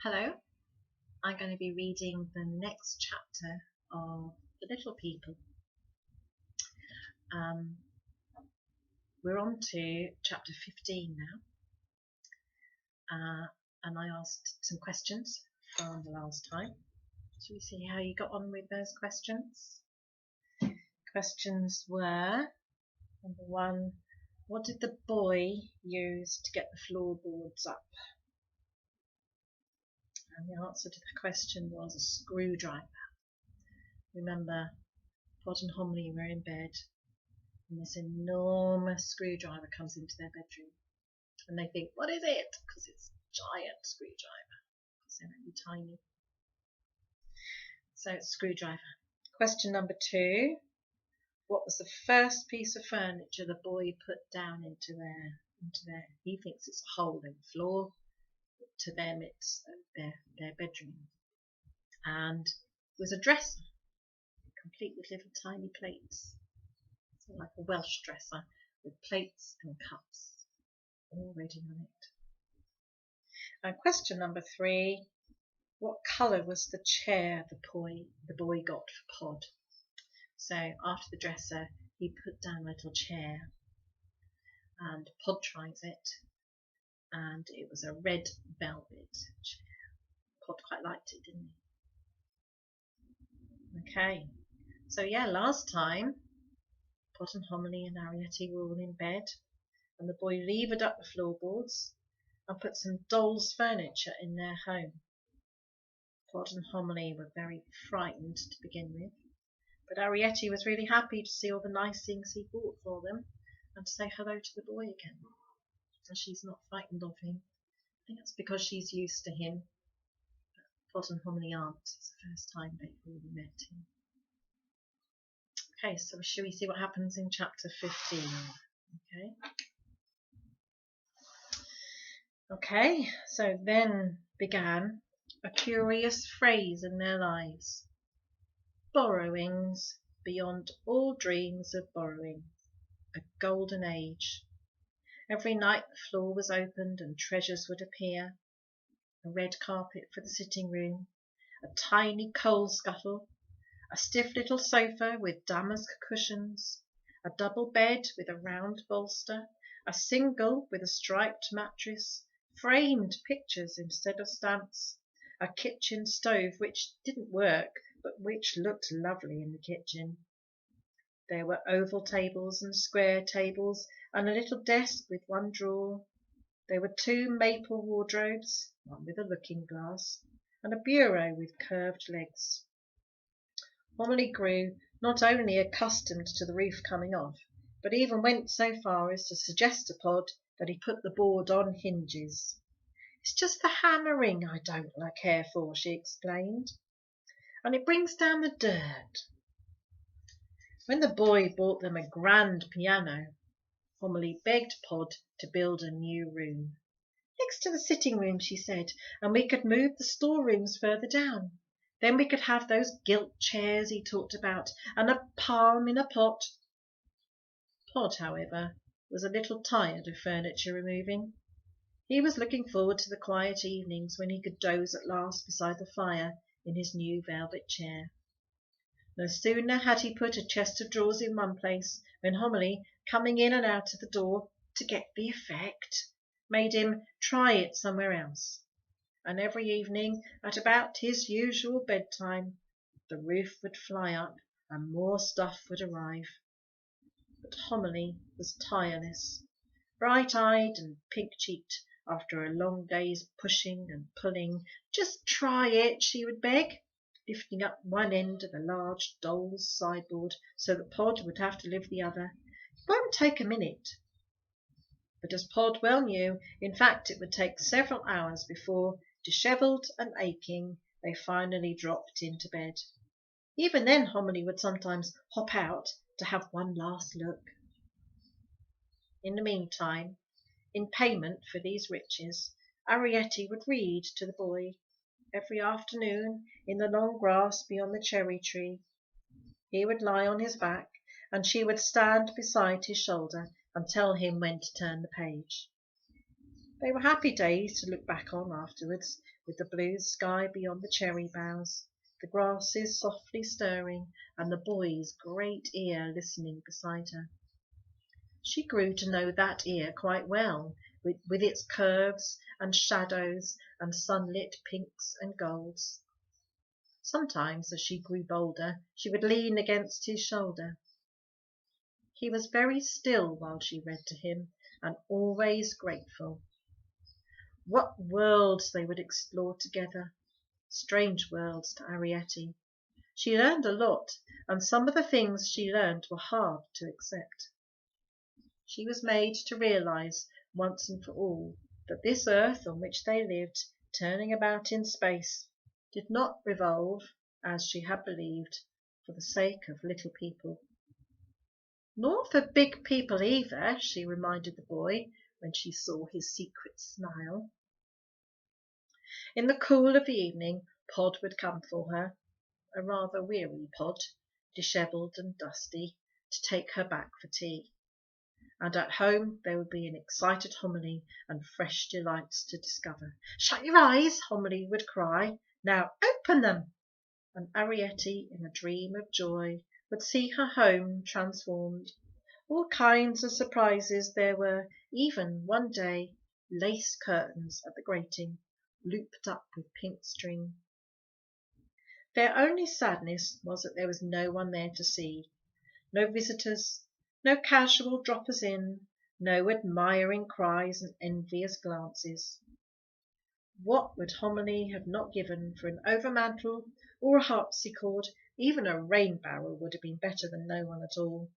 Hello, I'm going to be reading the next chapter of The Little People. We're on to chapter 15 now, and I asked some questions from the last time. Shall we see how you got on with those questions? Questions were, number one, what did the boy use to get the floorboards up? And the answer to the question was a screwdriver. Remember, Pod and Homily were in bed, and this enormous screwdriver comes into their bedroom. And they think, what is it? Because it's a giant screwdriver, because they're really tiny. So it's screwdriver. Question number 2. What was the first piece of furniture the boy put down into their he thinks it's a hole in the floor. To them it's their bedroom. And it was a dresser, complete with little tiny plates. So like a Welsh dresser with plates and cups already on it. And question number 3, what colour was the chair the boy got for Pod? So after the dresser, he put down a little chair, and Pod tries it, and it was a red velvet chair. Pod quite liked it, didn't he? Okay, so yeah, last time Pod and Homily and Arrietty were all in bed, and the boy levered up the floorboards and put some dolls' furniture in their home. Pod and Homily were very frightened to begin with, but Arrietty was really happy to see all the nice things he bought for them and to say hello to the boy again. And she's not frightened of him. I think that's because she's used to him. But Pod and Homily aren't. It's the first time they've really met him. Okay, so shall we see what happens in chapter 15? Okay, so then began a curious phrase in their lives. Borrowings beyond all dreams of borrowing. A golden age. Every night the floor was opened and treasures would appear. A red carpet for the sitting room, a tiny coal scuttle, a stiff little sofa with damask cushions, a double bed with a round bolster, a single with a striped mattress, framed pictures instead of stamps, a kitchen stove which didn't work but which looked lovely in the kitchen. There were oval tables and square tables and a little desk with one drawer. There were 2 maple wardrobes, one with a looking glass, and a bureau with curved legs. Homily grew not only accustomed to the roof coming off, but even went so far as to suggest to Pod that he put the board on hinges. It's just the hammering I don't care for, she explained, and it brings down the dirt. When the boy bought them a grand piano, Homily begged Pod to build a new room. Next to the sitting room, she said, and we could move the storerooms further down. Then we could have those gilt chairs he talked about, and a palm in a pot. Pod, however, was a little tired of furniture removing. He was looking forward to the quiet evenings when he could doze at last beside the fire in his new velvet chair. No sooner had he put a chest of drawers in one place when Homily, coming in and out of the door to get the effect, made him try it somewhere else. And every evening, at about his usual bedtime, the roof would fly up and more stuff would arrive. But Homily was tireless, bright-eyed and pink-cheeked after a long day's pushing and pulling. Just try it, she would beg, lifting up one end of a large doll's sideboard so that Pod would have to lift the other. It won't take a minute. But as Pod well knew, in fact it would take several hours before, dishevelled and aching, they finally dropped into bed. Even then Homily would sometimes hop out to have one last look. In the meantime, in payment for these riches, Arrietty would read to the boy every afternoon in the long grass beyond the cherry tree. He would lie on his back, and she would stand beside his shoulder and tell him when to turn the page. They were happy days to look back on afterwards, with the blue sky beyond the cherry boughs, the grasses softly stirring, and the boy's great ear listening beside her. She grew to know that ear quite well, with its curves and shadows and sunlit pinks and golds. Sometimes, as she grew bolder, she would lean against his shoulder. He was very still while she read to him, and always grateful. What worlds they would explore together! Strange worlds to Arrietty. She learned a lot, and some of the things she learned were hard to accept. She was made to realize once and for all that this earth on which they lived, turning about in space, did not revolve, as she had believed, for the sake of little people. Nor for big people either, she reminded the boy when she saw his secret smile. In the cool of the evening, Pod would come for her, a rather weary Pod, dishevelled and dusty, to take her back for tea. And at home there would be an excited Homily and fresh delights to discover. "Shut your eyes," Homily would cry. "Now open them!" And Arrietty, in a dream of joy, would see her home transformed. All kinds of surprises there were, even, one day, lace curtains at the grating, looped up with pink string. Their only sadness was that there was no one there to see. No visitors, no casual droppers in, no admiring cries and envious glances. What would Homily have not given for an overmantel or a harpsichord? Even a rain barrel would have been better than no one at all.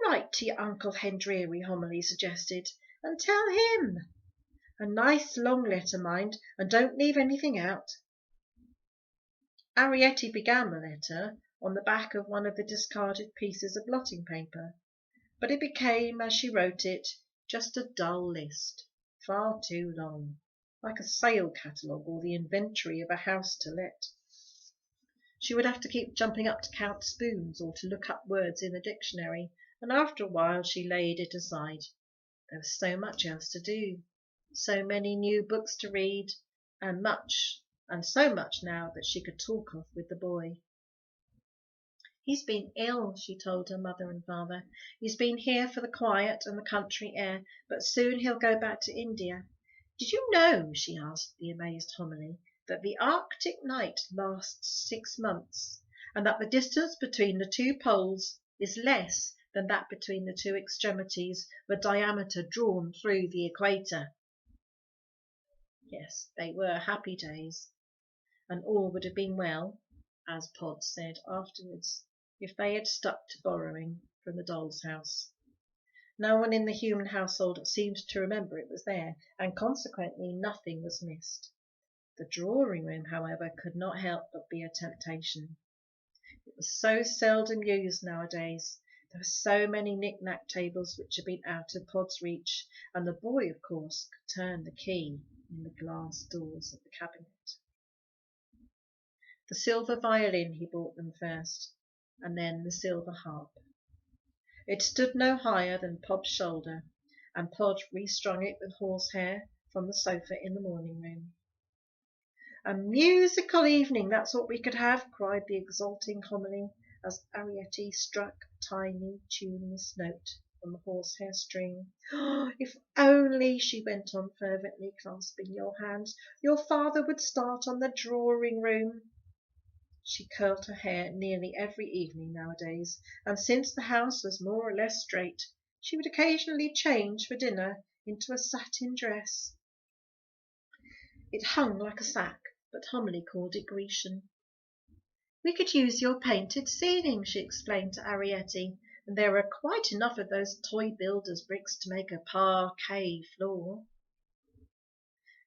"Write to your Uncle Hendrary," Homily suggested, "and tell him. A nice long letter, mind, and don't leave anything out." Arrietty began the letter on the back of one of the discarded pieces of blotting paper, but it became, as she wrote it, just a dull list, far too long, like a sale catalogue or the inventory of a house to let. She would have to keep jumping up to count spoons or to look up words in the dictionary, and after a while she laid it aside. There was so much else to do, so many new books to read, and so much now that she could talk of with the boy. "He's been ill," she told her mother and father. "He's been here for the quiet and the country air, but soon he'll go back to India. Did you know," she asked the amazed Homily, "that the Arctic night lasts 6 months, and that the distance between the two poles is less than that between the two extremities of a diameter drawn through the equator?" Yes, they were happy days, and all would have been well, as Pod said afterwards, if they had stuck to borrowing from the doll's house. No one in the human household seemed to remember it was there, and consequently nothing was missed. The drawing room, however, could not help but be a temptation. It was so seldom used nowadays. There were so many knick-knack tables which had been out of Pod's reach, and the boy, of course, could turn the key in the glass doors of the cabinet. The silver violin he bought them first, and then the silver harp. It stood no higher than Pod's shoulder, and Pod restrung it with horsehair from the sofa in the morning room. "A musical evening, that's what we could have," cried the exulting Homily, as Arrietty struck a tiny tuneless note on the horsehair string. "If only," she went on fervently, clasping your hands, "your father would start on the drawing room." She curled her hair nearly every evening nowadays, and since the house was more or less straight, she would occasionally change for dinner into a satin dress. It hung like a sack, but Homily called it Grecian. "We could use your painted ceiling," she explained to Arrietty, "and there are quite enough of those toy builders' bricks to make a parquet floor."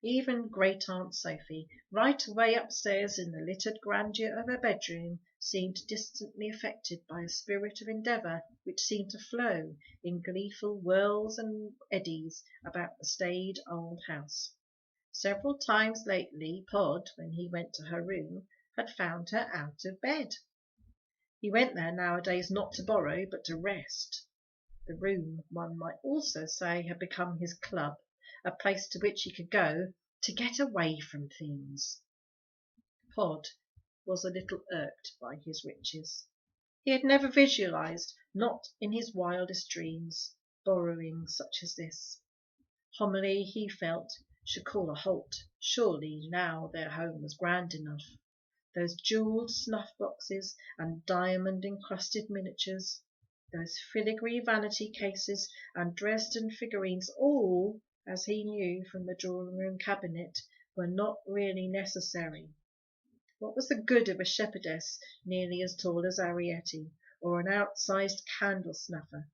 Even Great Aunt Sophie, right away upstairs in the littered grandeur of her bedroom, seemed distantly affected by a spirit of endeavour which seemed to flow in gleeful whirls and eddies about the staid old house. Several times lately Pod, when he went to her room, had found her out of bed. He went there nowadays not to borrow, but to rest. The room, one might also say, had become his club, a place to which he could go to get away from things. Pod was a little irked by his riches. He had never visualized, not in his wildest dreams, borrowing such as this. Homily, he felt, should call a halt. Surely now their home was grand enough. Those jewelled snuff-boxes and diamond-encrusted miniatures, those filigree vanity cases and Dresden figurines, all, as he knew from the drawing-room cabinet, were not really necessary. What was the good of a shepherdess nearly as tall as Arrietty, or an outsized candle snuffer?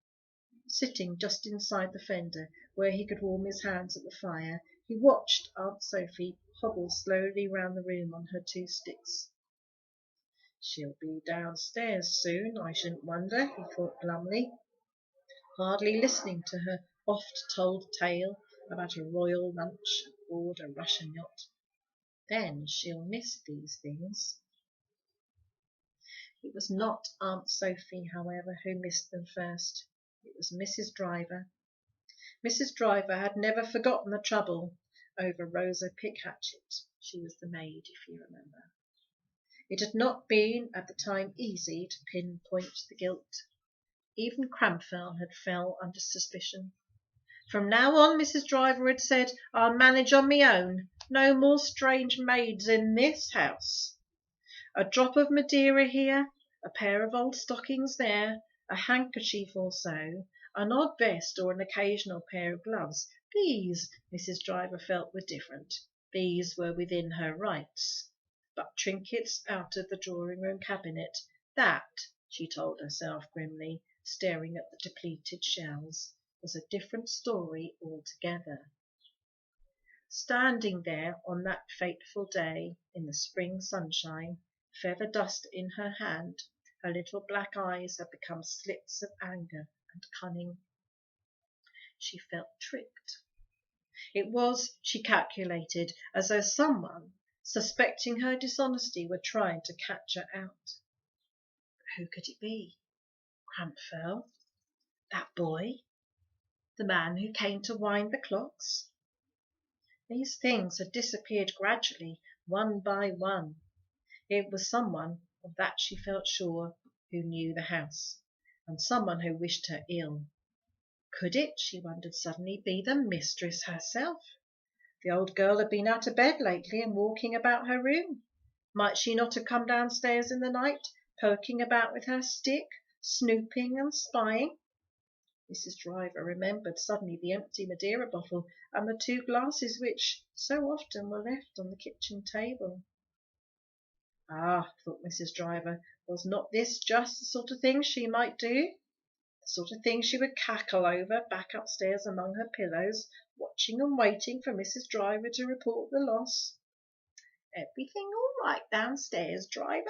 Sitting just inside the fender, where he could warm his hands at the fire, he watched Aunt Sophie hobble slowly round the room on her 2 sticks. She'll be downstairs soon, I shouldn't wonder, he thought glumly, hardly listening to her oft-told tale about a royal lunch aboard a Russian yacht. Then she'll miss these things. It was not Aunt Sophie, however, who missed them first. It was Mrs. Driver. Mrs. Driver had never forgotten the trouble over Rosa Pickhatchet. She was the maid, if you remember. It had not been at the time easy to pinpoint the guilt. Even Crampfell had fell under suspicion. From now on, Mrs. Driver had said, I'll manage on me own. No more strange maids in this house. A drop of Madeira here, a pair of old stockings there, a handkerchief or so, an odd vest or an occasional pair of gloves. These, Mrs. Driver felt, were different. These were within her rights. But trinkets out of the drawing-room cabinet, that, she told herself grimly, staring at the depleted shells, was a different story altogether. Standing there on that fateful day in the spring sunshine, feather dust in her hand, her little black eyes had become slits of anger and cunning. She felt tricked. It was, she calculated, as though someone, suspecting her dishonesty, were trying to catch her out. But who could it be? Crampfell? That boy? The man who came to wind the clocks? These things had disappeared gradually, one by one. It was someone, of that she felt sure, who knew the house, and someone who wished her ill. Could it, she wondered suddenly, be the mistress herself? The old girl had been out of bed lately and walking about her room. Might she not have come downstairs in the night, poking about with her stick, snooping and spying? Mrs. Driver remembered suddenly the empty Madeira bottle and the 2 glasses which so often were left on the kitchen table. Ah, thought Mrs. Driver, was not this just the sort of thing she might do? The sort of thing she would cackle over back upstairs among her pillows, watching and waiting for Mrs. Driver to report the loss. Everything all right downstairs, Driver?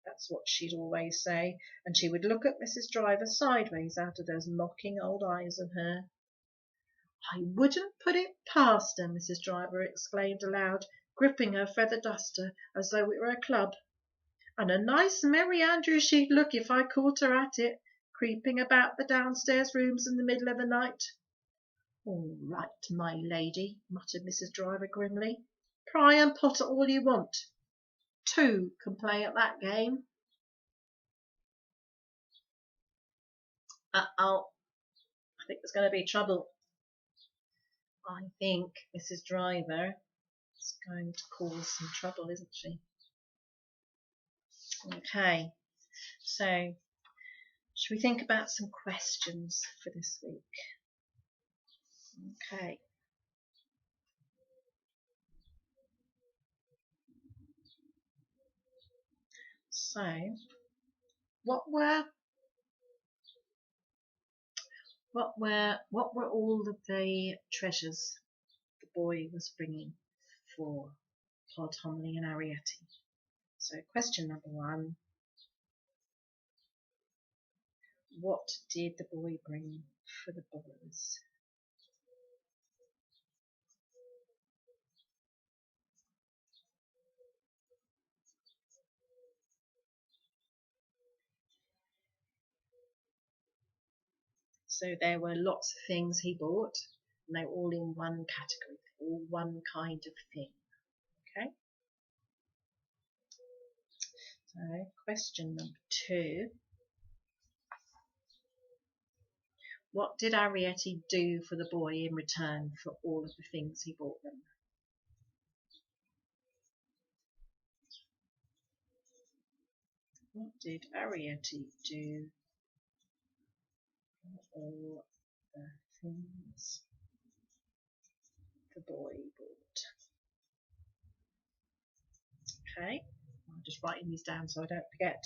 That's what she'd always say, and she would look at Mrs. Driver sideways out of those mocking old eyes of her. I wouldn't put it past her, Mrs. Driver exclaimed aloud, gripping her feather duster as though it were a club. And a nice merry andrew she'd look if I caught her at it, creeping about the downstairs rooms in the middle of the night. All right, my lady, muttered Mrs. Driver grimly. Pry and potter all you want. 2 can play at that game. Uh-oh, I think there's going to be trouble. I think Mrs. Driver is going to cause some trouble, isn't she? Okay, so should we think about some questions for this week? Okay. So, what were all of the treasures the boy was bringing for Pod, Homily and Arrietty? So, question number 1. What did the boy bring for the boys? So there were lots of things he bought. And they're all in one category, all one kind of thing. Okay. So question number 2. What did Arrietty do for the boy in return for all of the things he bought them? What did Arrietty do for all the things the boy bought? Okay, I'm just writing these down so I don't forget.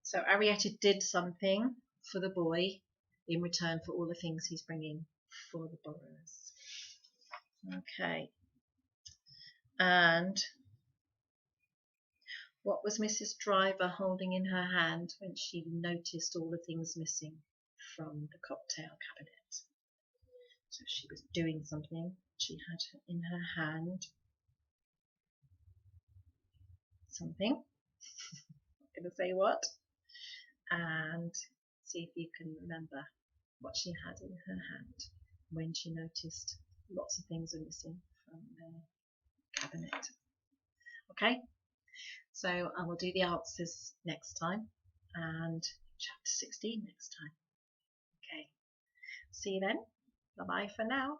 So Arrietty did something for the boy in return for all the things he's bringing for the borrowers. Okay. And what was Mrs. Driver holding in her hand when she noticed all the things missing from the cocktail cabinet? So she was doing something. She had in her hand something. I'm going to say what. And see if you can remember what she had in her hand when she noticed lots of things are missing from the cabinet. Okay, so I will do the answers next time and chapter 16 next time. Okay, see you then. Bye bye for now.